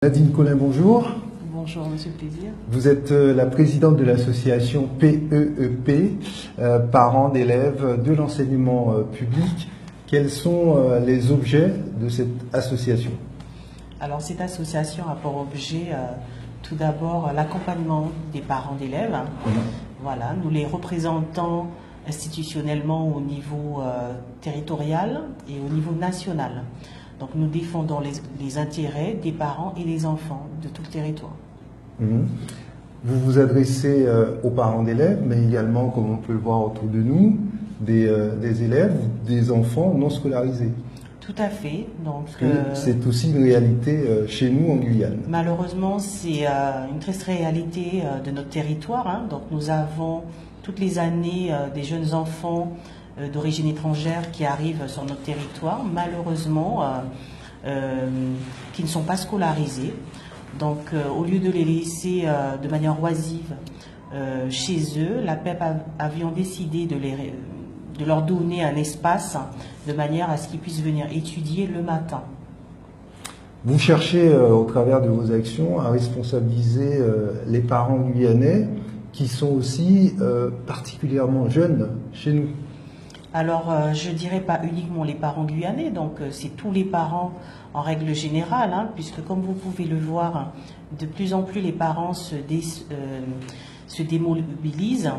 Nadine Collin, bonjour. Bonjour, Monsieur le Plaisir. Vous êtes la présidente de l'association PEEP, parents d'élèves de l'enseignement public. Quels sont les objets de cette association? Alors, cette association a pour objet tout d'abord l'accompagnement des parents d'élèves. Voilà, nous les représentons institutionnellement au niveau territorial et au niveau national. Donc nous défendons les intérêts des parents et des enfants de tout le territoire. Vous vous adressez aux parents d'élèves, mais également, comme on peut le voir autour de nous, des élèves, des enfants non scolarisés. Tout à fait. Donc c'est aussi une réalité chez nous en Guyane. Malheureusement, c'est une triste réalité de notre territoire. Donc nous avons toutes les années des jeunes enfants d'origine étrangère qui arrivent sur notre territoire, malheureusement, qui ne sont pas scolarisés. Donc, au lieu de les laisser de manière oisive chez eux, la PEP avions décidé de leur donner un espace de manière à ce qu'ils puissent venir étudier le matin. Vous cherchez, au travers de vos actions, à responsabiliser les parents guyanais qui sont aussi particulièrement jeunes chez nous. Alors, je dirais pas uniquement les parents guyanais, donc c'est tous les parents en règle générale, puisque comme vous pouvez le voir, de plus en plus les parents se démobilisent.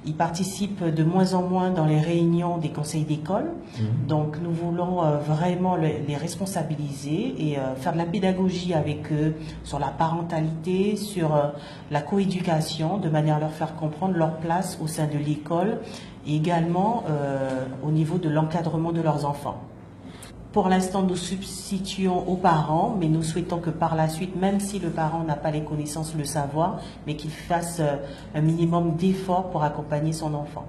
Ils participent de moins en moins dans les réunions des conseils d'école. Donc nous voulons vraiment les responsabiliser et faire de la pédagogie avec eux sur la parentalité, sur la coéducation, de manière à leur faire comprendre leur place au sein de l'école et également au niveau de l'encadrement de leurs enfants. Pour l'instant, nous substituons aux parents, mais nous souhaitons que par la suite, même si le parent n'a pas les connaissances, le savoir, mais qu'il fasse un minimum d'efforts pour accompagner son enfant.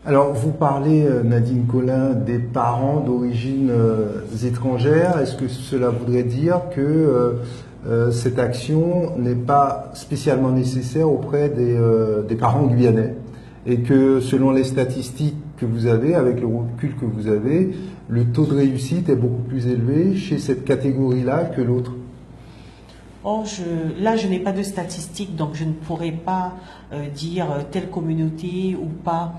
Alors, vous parlez, Nadine Collin, des parents d'origine étrangère. Est-ce que cela voudrait dire que cette action n'est pas spécialement nécessaire auprès des parents guyanais? Et que selon les statistiques que vous avez, avec le recul que vous avez, le taux de réussite est beaucoup plus élevé chez cette catégorie-là que l'autre? Là, je n'ai pas de statistiques, donc je ne pourrais pas dire telle communauté ou pas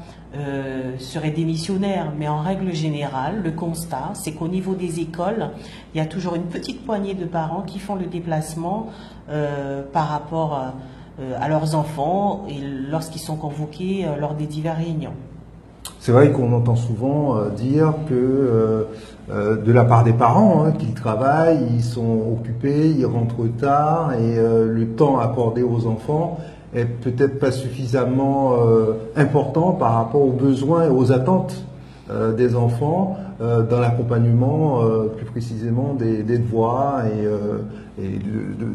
serait démissionnaire. Mais en règle générale, le constat, c'est qu'au niveau des écoles, il y a toujours une petite poignée de parents qui font le déplacement par rapport à leurs enfants et lorsqu'ils sont convoqués lors des diverses réunions. C'est vrai qu'on entend souvent dire que de la part des parents, qu'ils travaillent, ils sont occupés, ils rentrent tard et le temps accordé aux enfants est peut-être pas suffisamment important par rapport aux besoins et aux attentes des enfants dans l'accompagnement plus précisément des devoirs et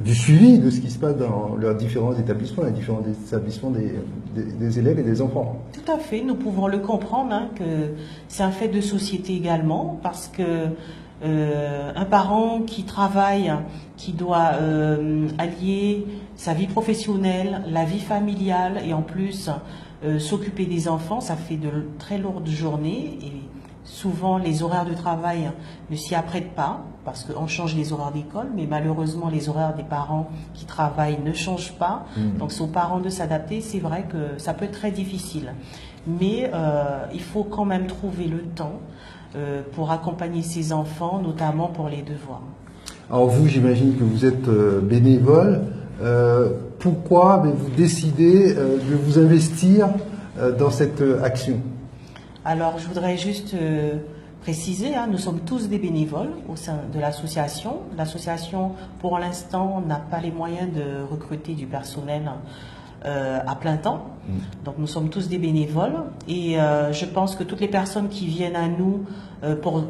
du suivi de ce qui se passe dans leurs différents établissements, les différents établissements des élèves et des enfants. Tout à fait, nous pouvons le comprendre, que c'est un fait de société également, parce que un parent qui travaille, qui doit allier sa vie professionnelle, la vie familiale et en plus s'occuper des enfants, ça fait de très lourdes journées et souvent les horaires de travail ne s'y apprêtent pas parce qu'on change les horaires d'école, mais malheureusement les horaires des parents qui travaillent ne changent pas. Donc c'est aux parents de s'adapter. C'est vrai que ça peut être très difficile, mais il faut quand même trouver le temps pour accompagner ses enfants, notamment pour les devoirs. Alors vous, j'imagine que vous êtes bénévole. Pourquoi vous décidez de vous investir dans cette action? Alors, je voudrais juste préciser, nous sommes tous des bénévoles au sein de l'association. L'association, pour l'instant, n'a pas les moyens de recruter du personnel à plein temps. Donc, nous sommes tous des bénévoles et je pense que toutes les personnes qui viennent à nous pour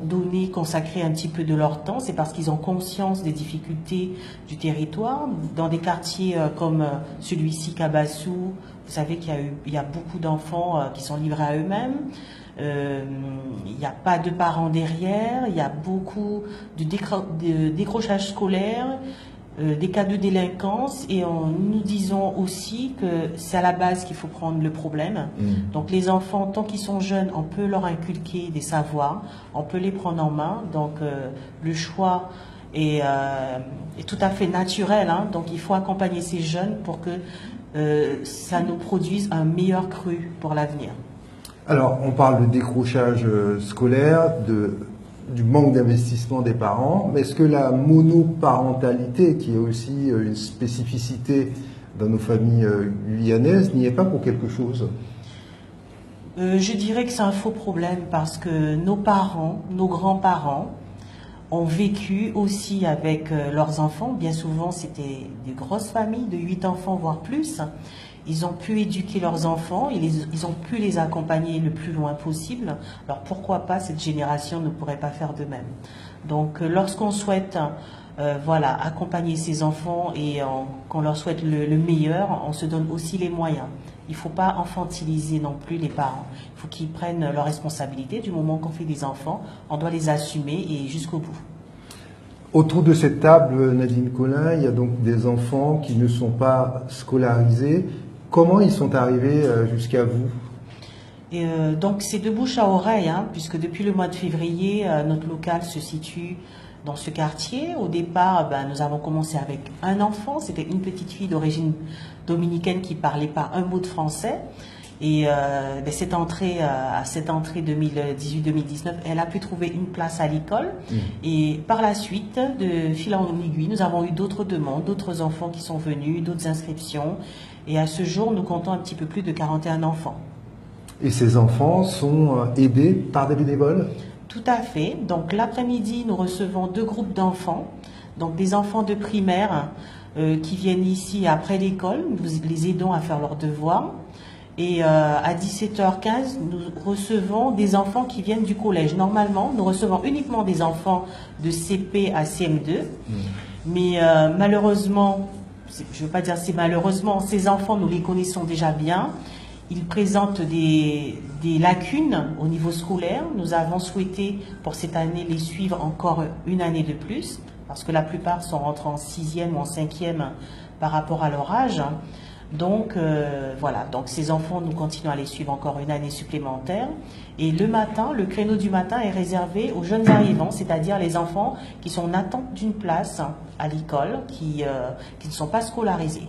consacrer un petit peu de leur temps, c'est parce qu'ils ont conscience des difficultés du territoire. Dans des quartiers comme celui-ci, Kabassou, vous savez qu'il y a beaucoup d'enfants qui sont livrés à eux-mêmes. Il n'y a pas de parents derrière, il y a beaucoup de décrochage scolaire, des cas de délinquance et nous disons aussi que c'est à la base qu'il faut prendre le problème. Donc les enfants, tant qu'ils sont jeunes, on peut leur inculquer des savoirs, on peut les prendre en main. Donc le choix est tout à fait naturel, hein. Donc il faut accompagner ces jeunes pour que ça nous produise un meilleur cru pour l'avenir. Alors, on parle de décrochage scolaire, du manque d'investissement des parents, mais est-ce que la monoparentalité, qui est aussi une spécificité dans nos familles guyanaises, n'y est pas pour quelque chose? Je dirais que c'est un faux problème parce que nos parents, nos grands-parents ont vécu aussi avec leurs enfants. Bien souvent, c'était des grosses familles de 8 enfants, voire plus. Ils ont pu éduquer leurs enfants, ils ont pu les accompagner le plus loin possible. Alors pourquoi pas cette génération ne pourrait pas faire de même? Donc lorsqu'on souhaite voilà, accompagner ses enfants et qu'on leur souhaite le meilleur, on se donne aussi les moyens. Il ne faut pas infantiliser non plus les parents. Il faut qu'ils prennent leurs responsabilités. Du moment qu'on fait des enfants, on doit les assumer et jusqu'au bout. Autour de cette table, Nadine Collin, il y a donc des enfants qui ne sont pas scolarisés. Comment ils sont arrivés jusqu'à vous? Donc c'est de bouche à oreille, hein, puisque depuis le mois de février, notre local se situe dans ce quartier. Au départ, nous avons commencé avec un enfant, c'était une petite fille d'origine dominicaine qui parlait pas un mot de français. Et à cette entrée 2018-2019, elle a pu trouver une place à l'école. Et par la suite, de fil en aiguille, nous avons eu d'autres demandes, d'autres enfants qui sont venus, d'autres inscriptions. Et à ce jour, nous comptons un petit peu plus de 41 enfants. Et ces enfants sont aidés par des bénévoles? Tout à fait. Donc l'après-midi, nous recevons 2 groupes d'enfants, donc des enfants de primaire qui viennent ici après l'école. Nous les aidons à faire leurs devoirs. Et à 17h15, nous recevons des enfants qui viennent du collège. Normalement, nous recevons uniquement des enfants de CP à CM2. Mais malheureusement, je ne veux pas dire c'est malheureusement, ces enfants, nous les connaissons déjà bien. Ils présentent des lacunes au niveau scolaire. Nous avons souhaité pour cette année les suivre encore une année de plus, parce que la plupart sont rentrés en 6e ou en 5e par rapport à leur âge. Donc voilà, donc ces enfants, nous continuons à les suivre encore une année supplémentaire. Et le matin, le créneau du matin est réservé aux jeunes arrivants, c'est-à-dire les enfants qui sont en attente d'une place à l'école, qui ne sont pas scolarisés.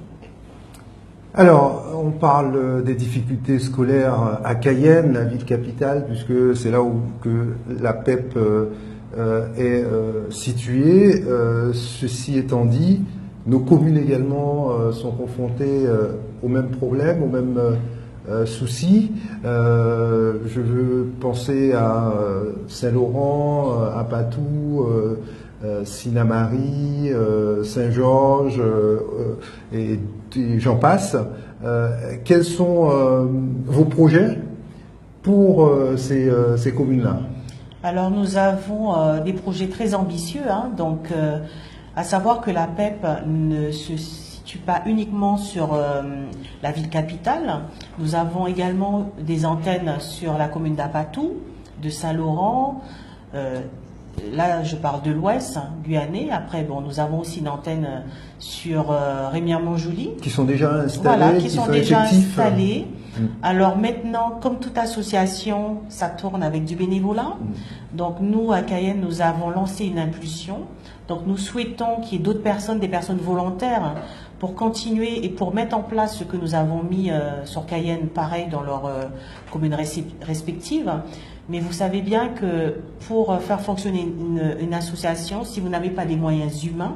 Alors, on parle des difficultés scolaires à Cayenne, la ville capitale, puisque c'est là où que la PEP est située. Ceci étant dit, nos communes également sont confrontées aux mêmes problèmes, aux mêmes soucis. Je veux penser à Saint-Laurent, à Patou, Sinnamary, Saint-Georges et j'en passe. Quels sont vos projets pour ces communes-là? Alors nous avons des projets très ambitieux, hein, donc à savoir que la PEP ne se situe pas uniquement sur la ville capitale. Nous avons également des antennes sur la commune d'Apatou, de Saint-Laurent. Là, je parle de l'Ouest guyanais. Après, bon, nous avons aussi une antenne sur Rémière-Montjoly. Qui sont déjà installés, voilà, qui sont déjà effectifs. installés. Alors maintenant, comme toute association, ça tourne avec du bénévolat. Donc nous, à Cayenne, nous avons lancé une impulsion. Donc nous souhaitons qu'il y ait d'autres personnes, des personnes volontaires, pour continuer et pour mettre en place ce que nous avons mis sur Cayenne, pareil, dans leurs communes respectives. Mais vous savez bien que pour faire fonctionner une association, si vous n'avez pas des moyens humains,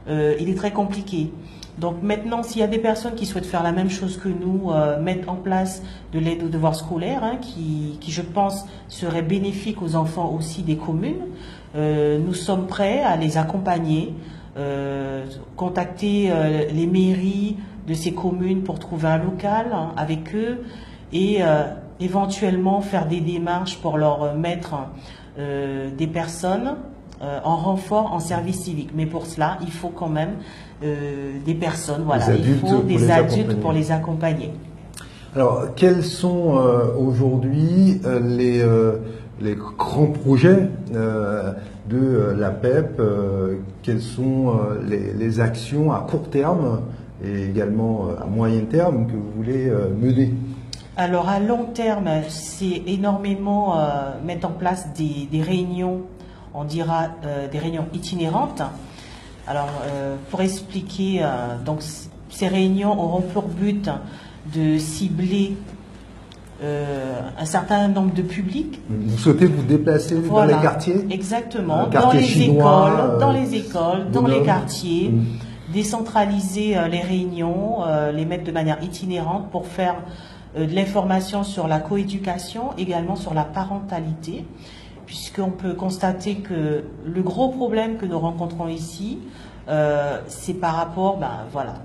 il est très compliqué. Donc maintenant, s'il y a des personnes qui souhaitent faire la même chose que nous, mettre en place de l'aide aux devoirs scolaires, hein, qui, je pense, serait bénéfique aux enfants aussi des communes, nous sommes prêts à les accompagner, contacter les mairies de ces communes pour trouver un local hein, avec eux et éventuellement faire des démarches pour leur mettre des personnes en renfort en service civique. Mais pour cela, il faut quand même des personnes, voilà, il faut des adultes pour les accompagner. Alors, quels sont aujourd'hui les grands projets de la PEP? Quelles sont les actions à court terme et également à moyen terme que vous voulez mener? Alors à long terme, c'est énormément mettre en place des réunions on dira des réunions itinérantes. Alors, pour expliquer, donc ces réunions auront pour but de cibler un certain nombre de publics. Vous souhaitez vous déplacer dans les quartiers? Exactement, dans les écoles, dans les quartiers, décentraliser les réunions, les mettre de manière itinérante pour faire de l'information sur la coéducation, également sur la parentalité, puisqu'on peut constater que le gros problème que nous rencontrons ici, c'est par rapport,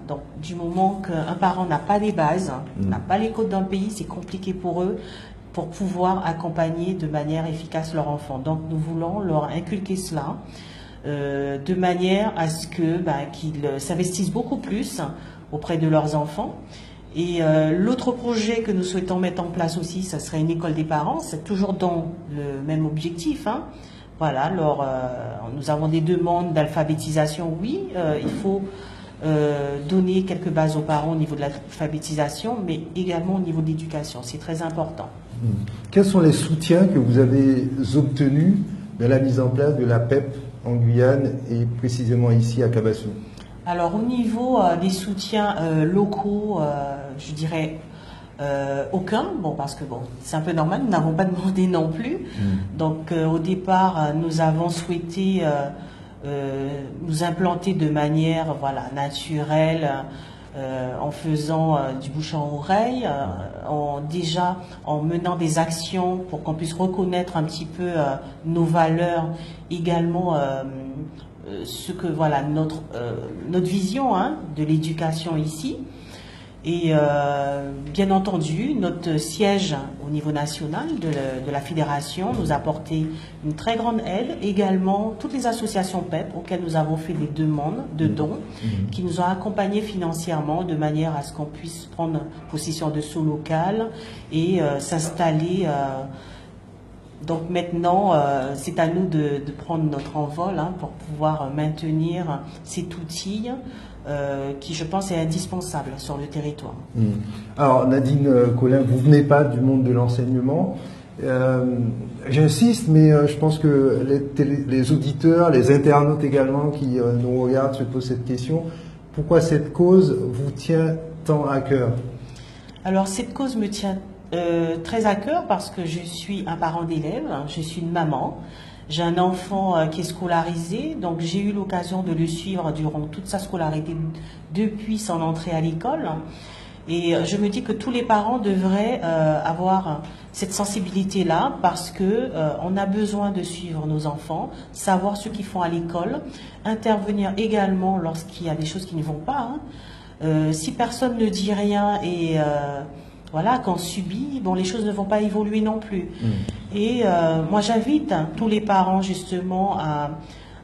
donc du moment qu'un parent n'a pas les bases, n'a pas les codes d'un pays, c'est compliqué pour eux pour pouvoir accompagner de manière efficace leur enfant. Donc nous voulons leur inculquer cela de manière à ce que qu'ils s'investissent beaucoup plus auprès de leurs enfants. Et l'autre projet que nous souhaitons mettre en place aussi, ça serait une école des parents, c'est toujours dans le même objectif, hein. Voilà, alors nous avons des demandes d'alphabétisation, oui, il faut donner quelques bases aux parents au niveau de l'alphabétisation, mais également au niveau de l'éducation, c'est très important. Quels sont les soutiens que vous avez obtenus de la mise en place de la PEP en Guyane et précisément ici à Cabassou? Alors au niveau des soutiens locaux, je dirais aucun, parce que c'est un peu normal, nous n'avons pas demandé non plus. Donc au départ, nous avons souhaité nous implanter de manière naturelle, en faisant du bouche à oreille, en menant des actions pour qu'on puisse reconnaître un petit peu nos valeurs, également ce que notre vision de l'éducation ici. Et bien entendu, notre siège au niveau national de la fédération nous a apporté une très grande aide. Également, toutes les associations PEP auxquelles nous avons fait des demandes de dons, qui nous ont accompagnés financièrement de manière à ce qu'on puisse prendre possession de sous local et s'installer. Donc maintenant, c'est à nous de prendre notre envol pour pouvoir maintenir cet outil qui, je pense, est indispensable sur le territoire. Alors, Nadine Collin, vous venez pas du monde de l'enseignement. J'insiste, mais je pense que les auditeurs, les internautes également qui nous regardent se posent cette question. Pourquoi cette cause vous tient tant à cœur? Alors, cette cause me tient très à cœur parce que je suis un parent d'élève, je suis une maman. J'ai un enfant qui est scolarisé, donc j'ai eu l'occasion de le suivre durant toute sa scolarité depuis son entrée à l'école. Et je me dis que tous les parents devraient avoir cette sensibilité-là parce que on a besoin de suivre nos enfants, savoir ce qu'ils font à l'école, intervenir également lorsqu'il y a des choses qui ne vont pas. Si personne ne dit rien et qu'on subit, les choses ne vont pas évoluer non plus. Et moi, j'invite tous les parents justement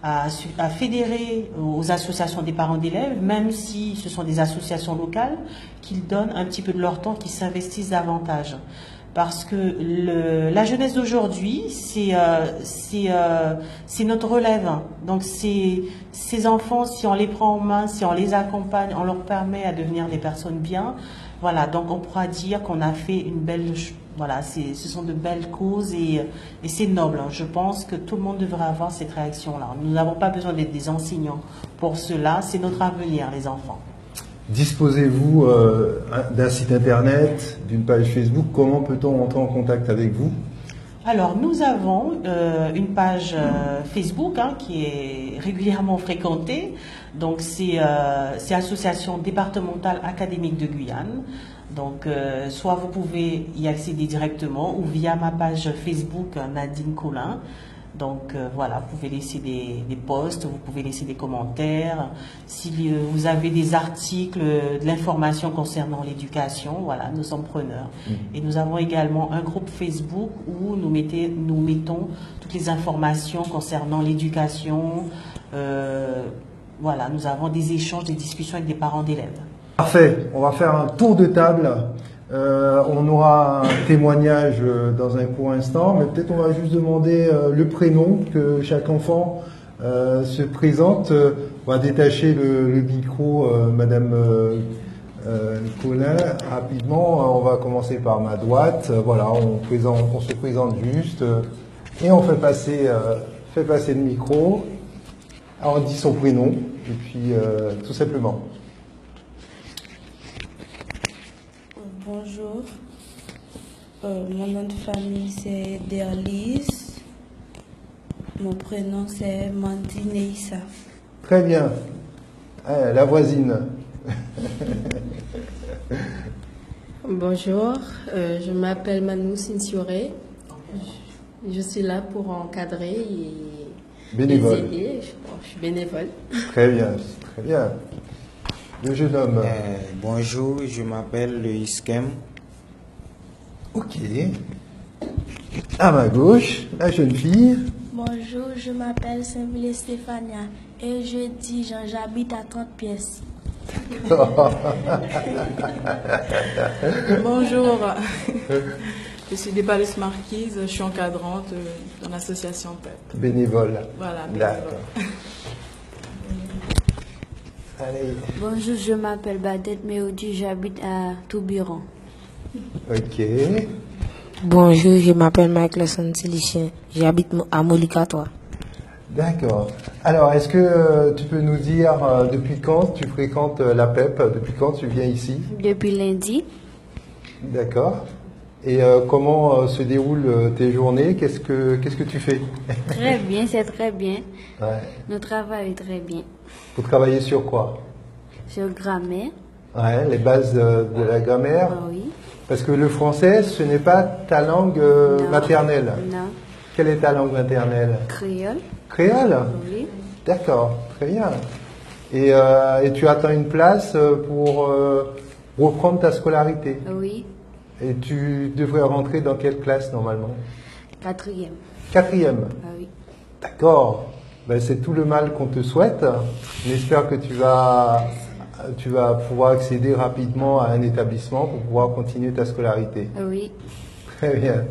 à fédérer aux associations des parents d'élèves, même si ce sont des associations locales, qu'ils donnent un petit peu de leur temps, qu'ils s'investissent davantage. Parce que la jeunesse d'aujourd'hui, c'est notre relève. Donc ces enfants, si on les prend en main, si on les accompagne, on leur permet à devenir des personnes bien. Voilà, donc on pourra dire qu'on a fait une belle... ce sont de belles causes et c'est noble. Je pense que tout le monde devrait avoir cette réaction-là. Nous n'avons pas besoin d'être des enseignants pour cela. C'est notre avenir, les enfants. Disposez-vous d'un site internet, d'une page Facebook? Comment peut-on entrer en contact avec vous? Alors, nous avons une page Facebook qui est régulièrement fréquentée. Donc, c'est Association départementale académique de Guyane. Donc, soit vous pouvez y accéder directement ou via ma page Facebook Nadine Collin. Donc vous pouvez laisser des posts, vous pouvez laisser des commentaires. Si vous avez des articles, de l'information concernant l'éducation, nous sommes preneurs. Et nous avons également un groupe Facebook où nous mettons toutes les informations concernant l'éducation. Nous avons des échanges, des discussions avec des parents d'élèves. Parfait, on va faire un tour de table. On aura un témoignage dans un court instant, mais peut-être on va juste demander le prénom, que chaque enfant se présente. On va détacher le micro, Madame Collin, rapidement. On va commencer par ma droite. On se présente juste et on fait passer fait passer le micro. Alors, on dit son prénom, et puis tout simplement. Bonjour. Mon nom de famille c'est Derlise. Mon prénom c'est Mandy Neissa. Très bien. La voisine. Bonjour, je m'appelle Manou Sinsioré. Je suis là pour encadrer et Bénévole. les aider. Je suis bénévole. Très bien, très bien. Le jeune homme. Bonjour, je m'appelle Loïs Kem. Ok. À ma gauche, la jeune fille. Bonjour, je m'appelle Saint-Vilé Stéphania et je dis j'habite à 30 pièces. Bonjour, je suis Débalus Marquise, je suis encadrante dans l'association PEP. Bénévole. Voilà, bénévole. D'accord. Allez. Bonjour, je m'appelle Badette Méodi, j'habite à Toubiron. Ok. Bonjour, je m'appelle Michael Santilicien, j'habite à Molicatois. D'accord. Alors, est-ce que tu peux nous dire depuis quand tu fréquentes la PEP, depuis quand tu viens ici? Depuis lundi. D'accord. Et comment se déroulent tes journées? Qu'est-ce que tu fais? Très bien, c'est très bien. Ouais. Nous travaillons très bien. Vous travaillez sur quoi? Sur grammaire. Ouais, les bases de la grammaire. Ah oui. Parce que le français, ce n'est pas ta langue Non. maternelle. Non. Quelle est ta langue maternelle? Créole. Créole? Oui. D'accord, très bien. Et tu attends une place pour reprendre ta scolarité. Oui. Et tu devrais rentrer dans quelle classe normalement? 4e. 4e. Ah oui. D'accord. Ben, c'est tout le mal qu'on te souhaite. J'espère que tu vas pouvoir accéder rapidement à un établissement pour pouvoir continuer ta scolarité. Ah oui. Très bien.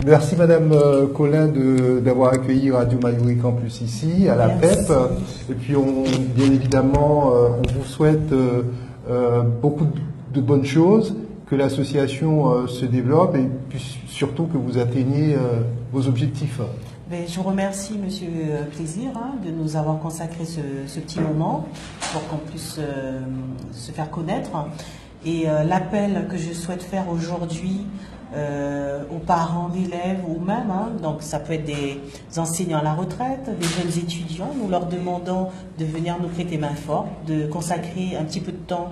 Merci Madame Collin d'avoir accueilli Radio Mayuri Campus ici, à la PEP. Et puis bien évidemment, on vous souhaite beaucoup de bonnes choses, que l'association se développe et puis surtout que vous atteigniez vos objectifs. Je vous remercie, Monsieur Plaisir, de nous avoir consacré ce petit moment pour qu'on puisse se faire connaître. Et l'appel que je souhaite faire aujourd'hui aux parents d'élèves ou même, donc ça peut être des enseignants à la retraite, des jeunes étudiants, nous leur demandons de venir nous prêter main forte, de consacrer un petit peu de temps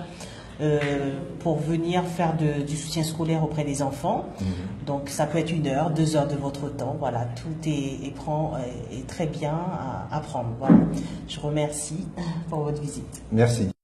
pour venir faire du soutien scolaire auprès des enfants. Donc ça peut être 1 heure, 2 heures de votre temps. Voilà, tout est très bien à prendre. Voilà. Je remercie pour votre visite. Merci.